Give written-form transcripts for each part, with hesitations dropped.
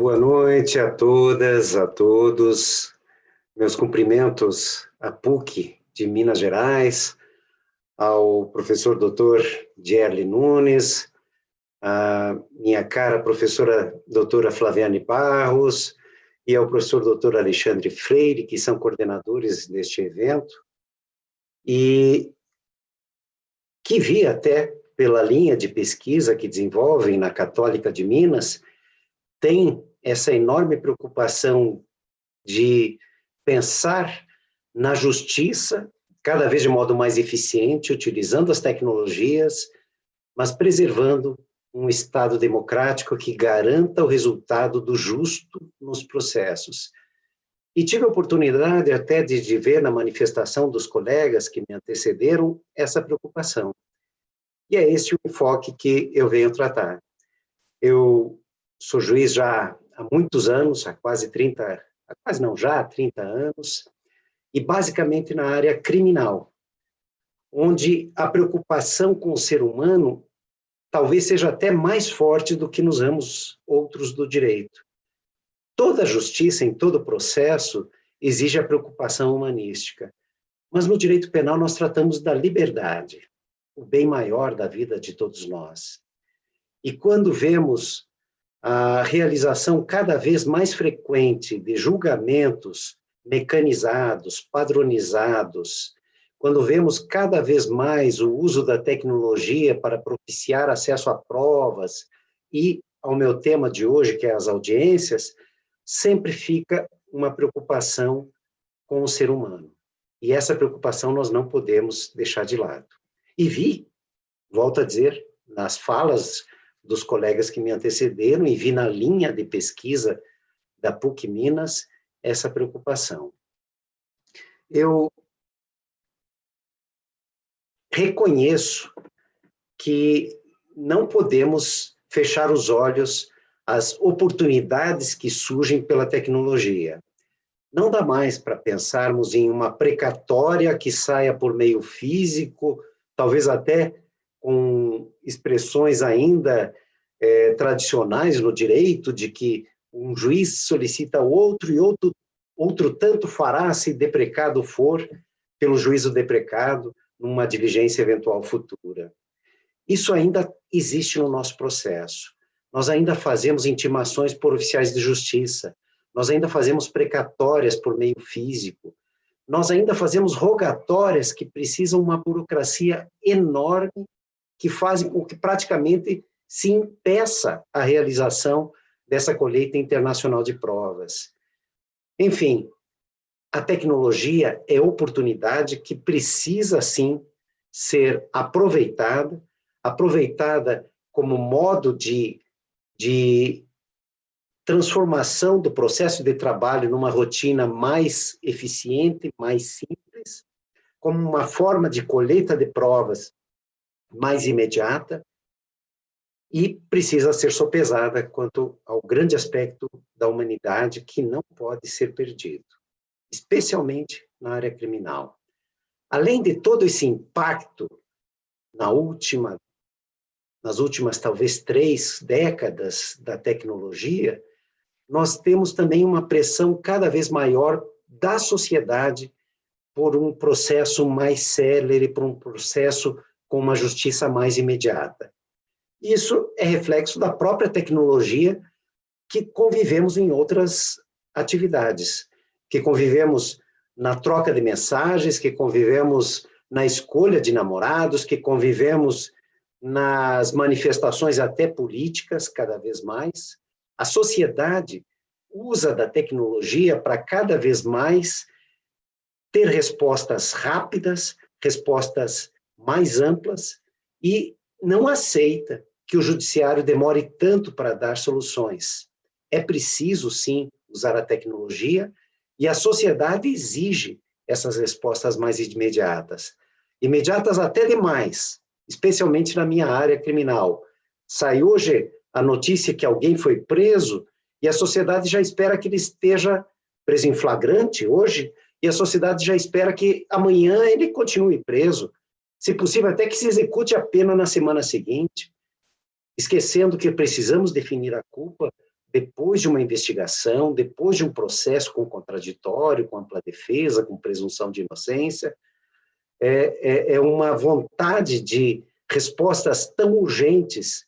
Boa noite a todas, a todos. Meus cumprimentos à PUC de Minas Gerais, ao professor Dr. Gerli Nunes, à minha cara professora doutora Flaviane Barros e ao professor Dr. Alexandre Freire, que são coordenadores deste evento, e que vi até pela linha de pesquisa que desenvolvem na Católica de Minas, tem essa enorme preocupação de pensar na justiça, cada vez de modo mais eficiente, utilizando as tecnologias, mas preservando um Estado democrático que garanta o resultado do justo nos processos. E tive a oportunidade até de ver na manifestação dos colegas que me antecederam essa preocupação. E é este o enfoque que eu venho tratar. Eu sou juiz já há muitos anos, há 30 anos, e basicamente na área criminal, onde a preocupação com o ser humano talvez seja até mais forte do que nos ramos outros do direito. Toda justiça, em todo processo, exige a preocupação humanística, mas no direito penal nós tratamos da liberdade, o bem maior da vida de todos nós. E quando vemos a realização cada vez mais frequente de julgamentos mecanizados, padronizados, quando vemos cada vez mais o uso da tecnologia para propiciar acesso a provas e ao meu tema de hoje, que é as audiências, sempre fica uma preocupação com o ser humano. E essa preocupação nós não podemos deixar de lado. E vi, volto a dizer, nas falas dos colegas que me antecederam e vi na linha de pesquisa da PUC Minas essa preocupação. Eu reconheço que não podemos fechar os olhos às oportunidades que surgem pela tecnologia. Não dá mais para pensarmos em uma precatória que saia por meio físico, talvez até com expressões ainda tradicionais no direito, de que um juiz solicita outro e outro tanto fará se deprecado for pelo juízo deprecado numa diligência eventual futura. Isso ainda existe no nosso processo. Nós ainda fazemos intimações por oficiais de justiça, nós ainda fazemos precatórias por meio físico, nós ainda fazemos rogatórias que precisam uma burocracia enorme, que fazem com que praticamente se impeça a realização dessa colheita internacional de provas. Enfim, a tecnologia é oportunidade que precisa, sim, ser aproveitada como modo de transformação do processo de trabalho numa rotina mais eficiente, mais simples, como uma forma de colheita de provas mais imediata, e precisa ser sopesada quanto ao grande aspecto da humanidade que não pode ser perdido, especialmente na área criminal. Além de todo esse impacto nas últimas talvez 3 décadas da tecnologia, nós temos também uma pressão cada vez maior da sociedade por um processo mais célere, por um processo com uma justiça mais imediata. Isso é reflexo da própria tecnologia que convivemos em outras atividades, que convivemos na troca de mensagens, que convivemos na escolha de namorados, que convivemos nas manifestações até políticas, cada vez mais. A sociedade usa da tecnologia para cada vez mais ter respostas rápidas, respostas mais amplas, e não aceita que o judiciário demore tanto para dar soluções. É preciso, sim, usar a tecnologia, e a sociedade exige essas respostas mais imediatas. Imediatas até demais, especialmente na minha área criminal. Sai hoje a notícia que alguém foi preso, e a sociedade já espera que ele esteja preso em flagrante hoje, e a sociedade já espera que amanhã ele continue preso, se possível até que se execute a pena na semana seguinte, esquecendo que precisamos definir a culpa depois de uma investigação, depois de um processo com contraditório, com ampla defesa, com presunção de inocência, é uma vontade de respostas tão urgentes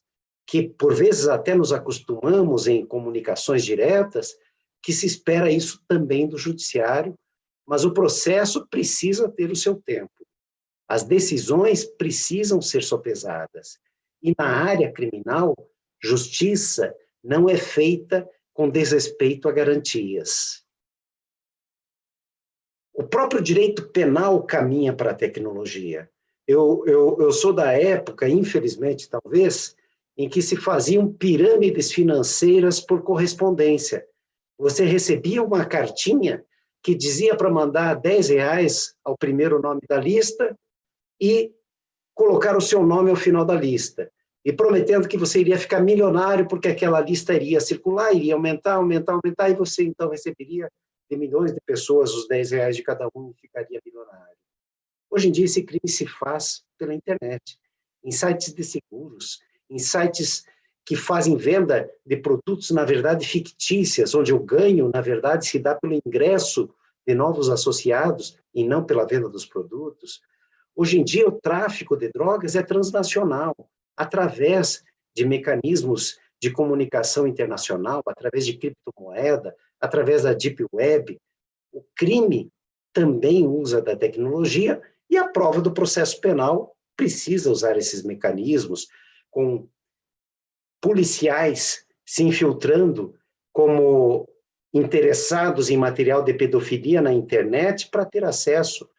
que, por vezes, até nos acostumamos em comunicações diretas, que se espera isso também do judiciário, mas o processo precisa ter o seu tempo. As decisões precisam ser sopesadas. E na área criminal, justiça não é feita com desrespeito a garantias. O próprio direito penal caminha para a tecnologia. Eu sou da época, infelizmente, talvez, em que se faziam pirâmides financeiras por correspondência. Você recebia uma cartinha que dizia para mandar R$10 ao primeiro nome da lista e colocar o seu nome ao final da lista, e prometendo que você iria ficar milionário porque aquela lista iria circular, iria aumentar, e você então receberia de milhões de pessoas os R$10 de cada um e ficaria milionário. Hoje em dia esse crime se faz pela internet, em sites de seguros, em sites que fazem venda de produtos, na verdade, fictícias, onde o ganho, na verdade, se dá pelo ingresso de novos associados e não pela venda dos produtos. Hoje em dia, o tráfico de drogas é transnacional, através de mecanismos de comunicação internacional, através de criptomoeda, através da Deep Web. O crime também usa da tecnologia e a prova do processo penal precisa usar esses mecanismos, com policiais se infiltrando como interessados em material de pedofilia na internet para ter acesso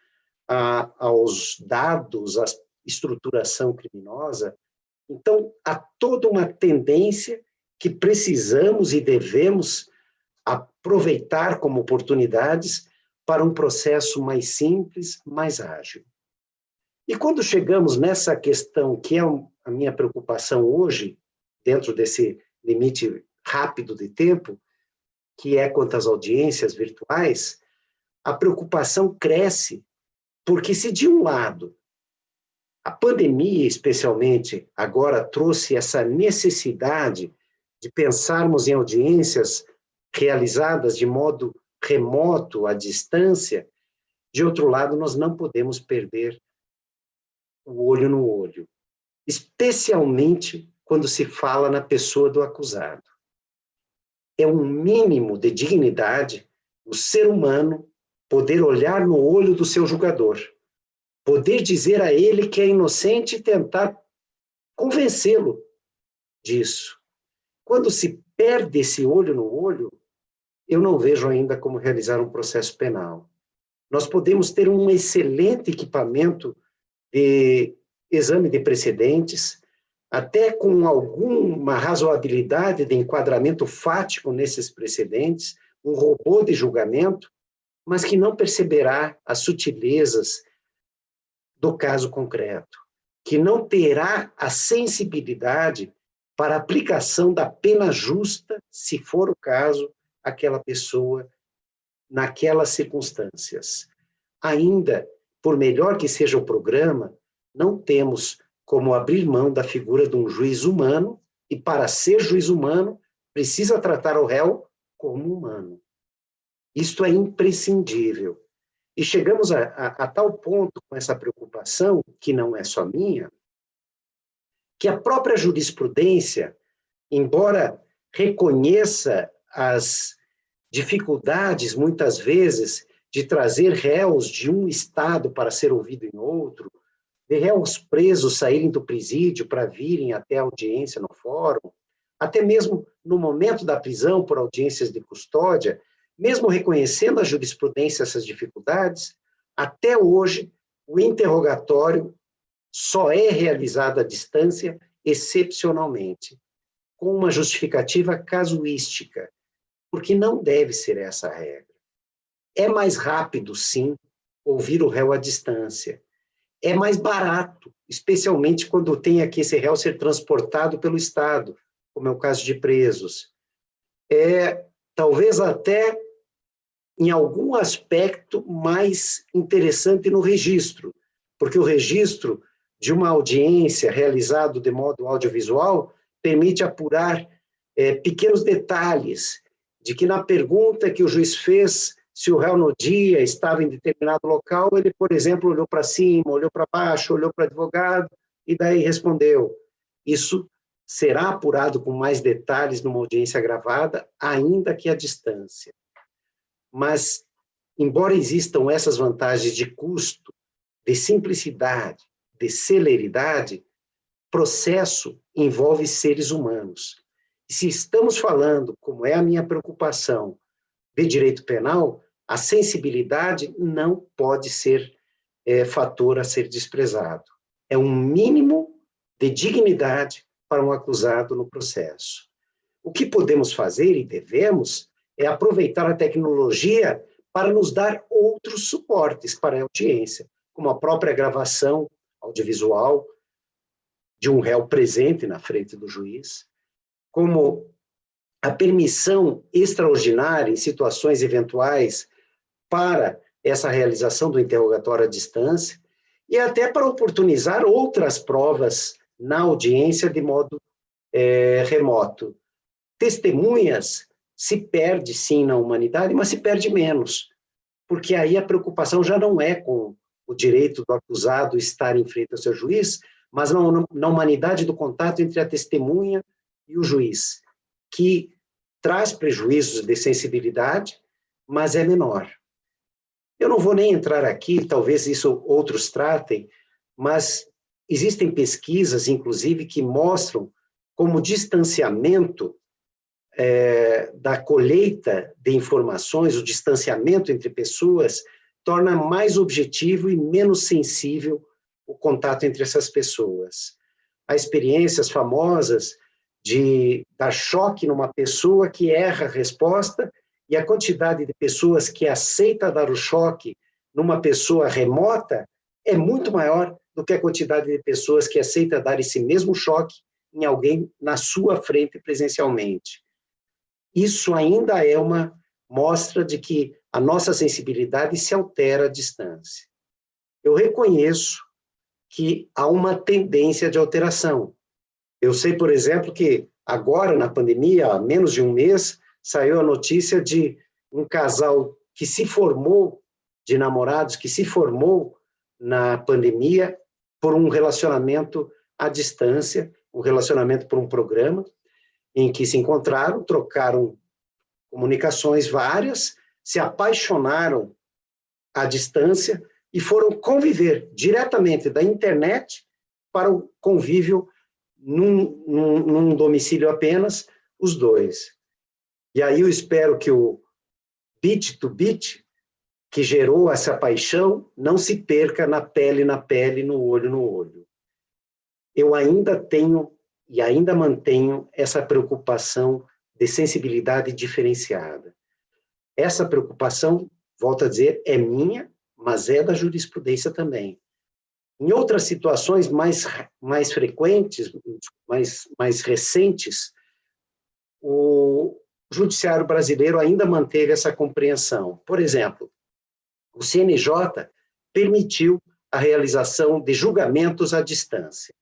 aos dados, à estruturação criminosa. Então, há toda uma tendência que precisamos e devemos aproveitar como oportunidades para um processo mais simples, mais ágil. E quando chegamos nessa questão, que é a minha preocupação hoje, dentro desse limite rápido de tempo, que é quanto às audiências virtuais, a preocupação cresce, porque se de um lado, a pandemia, especialmente, agora trouxe essa necessidade de pensarmos em audiências realizadas de modo remoto, à distância, de outro lado, nós não podemos perder o olho no olho, especialmente quando se fala na pessoa do acusado. É um mínimo de dignidade o ser humano poder olhar no olho do seu julgador, poder dizer a ele que é inocente e tentar convencê-lo disso. Quando se perde esse olho no olho, eu não vejo ainda como realizar um processo penal. Nós podemos ter um excelente equipamento de exame de precedentes, até com alguma razoabilidade de enquadramento fático nesses precedentes, um robô de julgamento, mas que não perceberá as sutilezas do caso concreto, que não terá a sensibilidade para a aplicação da pena justa, se for o caso, aquela pessoa naquelas circunstâncias. Ainda, por melhor que seja o programa, não temos como abrir mão da figura de um juiz humano, e para ser juiz humano, precisa tratar o réu como humano. Isto é imprescindível. E chegamos a tal ponto com essa preocupação, que não é só minha, que a própria jurisprudência, embora reconheça as dificuldades, muitas vezes, de trazer réus de um estado para ser ouvido em outro, de réus presos saírem do presídio para virem até a audiência no fórum, até mesmo no momento da prisão por audiências de custódia, mesmo reconhecendo a jurisprudência essas dificuldades, até hoje o interrogatório só é realizado à distância excepcionalmente, com uma justificativa casuística, porque não deve ser essa a regra. É mais rápido, sim, ouvir o réu à distância. É mais barato, especialmente quando tem que esse réu ser transportado pelo Estado, como é o caso de presos. Talvez até, em algum aspecto, mais interessante no registro, porque o registro de uma audiência realizado de modo audiovisual permite apurar pequenos detalhes, de que na pergunta que o juiz fez, se o réu no dia estava em determinado local, ele, por exemplo, olhou para cima, olhou para baixo, olhou para o advogado, e daí respondeu. Isso será apurado com mais detalhes numa audiência gravada, ainda que à distância. Mas, embora existam essas vantagens de custo, de simplicidade, de celeridade, processo envolve seres humanos. E se estamos falando, como é a minha preocupação, de direito penal, a sensibilidade não pode ser fator a ser desprezado. É um mínimo de dignidade para um acusado no processo. O que podemos fazer e devemos é aproveitar a tecnologia para nos dar outros suportes para a audiência, como a própria gravação audiovisual de um réu presente na frente do juiz, como a permissão extraordinária em situações eventuais para essa realização do interrogatório à distância, e até para oportunizar outras provas na audiência de modo remoto. Testemunhas se perde, sim, na humanidade, mas se perde menos, porque aí a preocupação já não é com o direito do acusado estar em frente ao seu juiz, mas na humanidade do contato entre a testemunha e o juiz, que traz prejuízos de sensibilidade, mas é menor. Eu não vou nem entrar aqui, talvez isso outros tratem, mas existem pesquisas, inclusive, que mostram como o distanciamento da colheita de informações, o distanciamento entre pessoas, torna mais objetivo e menos sensível o contato entre essas pessoas. Há experiências famosas de dar choque numa pessoa que erra a resposta, e a quantidade de pessoas que aceita dar o choque numa pessoa remota é muito maior do que a quantidade de pessoas que aceita dar esse mesmo choque em alguém na sua frente presencialmente. Isso ainda é uma mostra de que a nossa sensibilidade se altera à distância. Eu reconheço que há uma tendência de alteração. Eu sei, por exemplo, que agora, na pandemia, há menos de um mês, saiu a notícia de um casal que se formou, de namorados, que se formou na pandemia por um relacionamento à distância, um relacionamento por um programa, em que se encontraram, trocaram comunicações várias, se apaixonaram à distância e foram conviver diretamente da internet para o convívio num domicílio apenas, os dois. E aí eu espero que o bit to bit, que gerou essa paixão, não se perca na pele, no olho, no olho. Eu ainda tenho e ainda mantenho essa preocupação de sensibilidade diferenciada. Essa preocupação, volto a dizer, é minha, mas é da jurisprudência também. Em outras situações mais frequentes, mais recentes, o judiciário brasileiro ainda manteve essa compreensão. Por exemplo, o CNJ permitiu a realização de julgamentos à distância.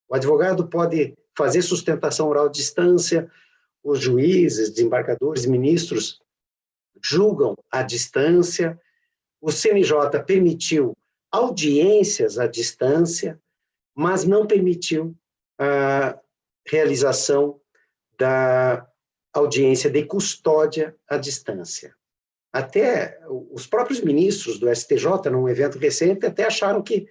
O advogado pode fazer sustentação oral à distância, os juízes, desembargadores, ministros julgam à distância, o CNJ permitiu audiências à distância, mas não permitiu a realização da audiência de custódia à distância. Até os próprios ministros do STJ, num evento recente, até acharam que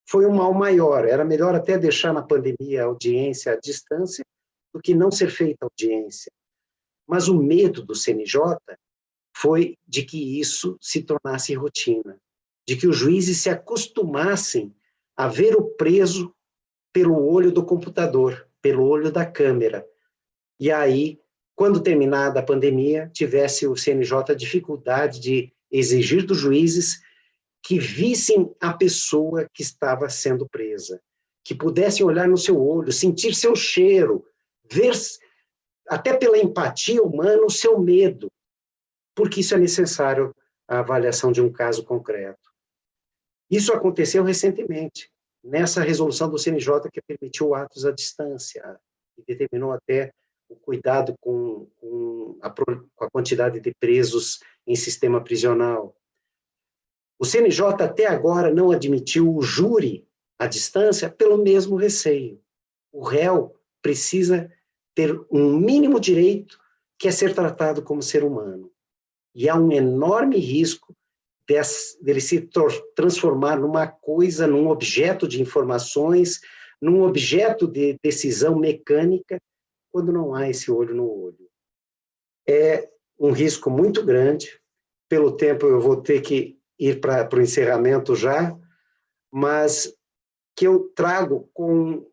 foi um mal maior, era melhor até deixar na pandemia a audiência à distância do que não ser feita audiência. Mas o medo do CNJ foi de que isso se tornasse rotina, de que os juízes se acostumassem a ver o preso pelo olho do computador, pelo olho da câmera. E aí, quando terminada a pandemia, tivesse o CNJ dificuldade de exigir dos juízes que vissem a pessoa que estava sendo presa, que pudessem olhar no seu olho, sentir seu cheiro, ver, até pela empatia humana, o seu medo, porque isso é necessário à avaliação de um caso concreto. Isso aconteceu recentemente, nessa resolução do CNJ que permitiu atos à distância, e determinou até o cuidado com a quantidade de presos em sistema prisional. O CNJ até agora não admitiu o júri à distância pelo mesmo receio. O réu precisa ter um mínimo direito, que é ser tratado como ser humano. E há um enorme risco dele se transformar numa coisa, num objeto de informações, num objeto de decisão mecânica, quando não há esse olho no olho. É um risco muito grande. Pelo tempo eu vou ter que ir para o encerramento já, mas que eu trago como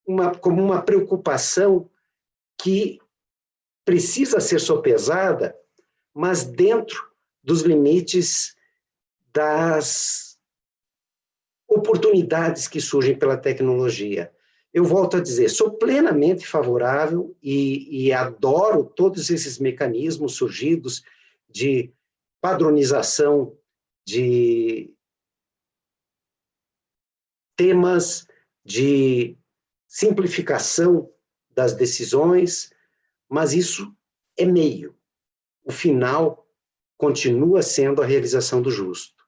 uma preocupação que precisa ser sopesada, mas dentro dos limites das oportunidades que surgem pela tecnologia. Eu volto a dizer, sou plenamente favorável e adoro todos esses mecanismos surgidos de padronização de temas, de simplificação das decisões, mas isso é meio. O final continua sendo a realização do justo,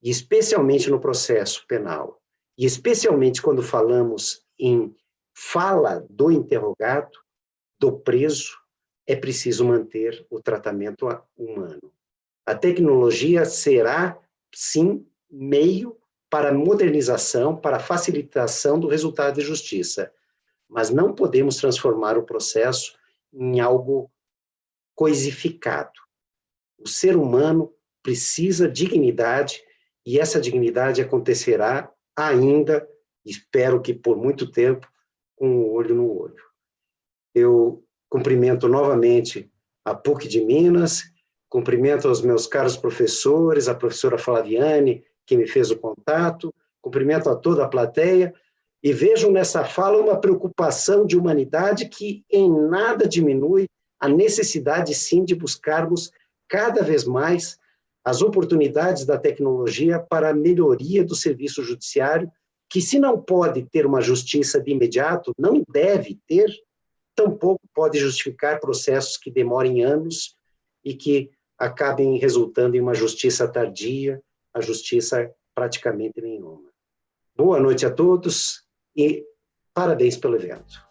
e especialmente no processo penal, e especialmente quando falamos em fala do interrogado, do preso, é preciso manter o tratamento humano. A tecnologia será, sim, meio para a modernização, para a facilitação do resultado de justiça, mas não podemos transformar o processo em algo coisificado. O ser humano precisa de dignidade, e essa dignidade acontecerá ainda, espero que por muito tempo, com o olho no olho. Eu cumprimento novamente a PUC de Minas, cumprimento aos meus caros professores, a professora Flaviane, que me fez o contato, cumprimento a toda a plateia, e vejo nessa fala uma preocupação de humanidade que em nada diminui a necessidade, sim, de buscarmos cada vez mais as oportunidades da tecnologia para a melhoria do serviço judiciário, que se não pode ter uma justiça de imediato, não deve ter, tampouco pode justificar processos que demorem anos e que acabem resultando em uma justiça tardia, a justiça praticamente nenhuma. Boa noite a todos e parabéns pelo evento.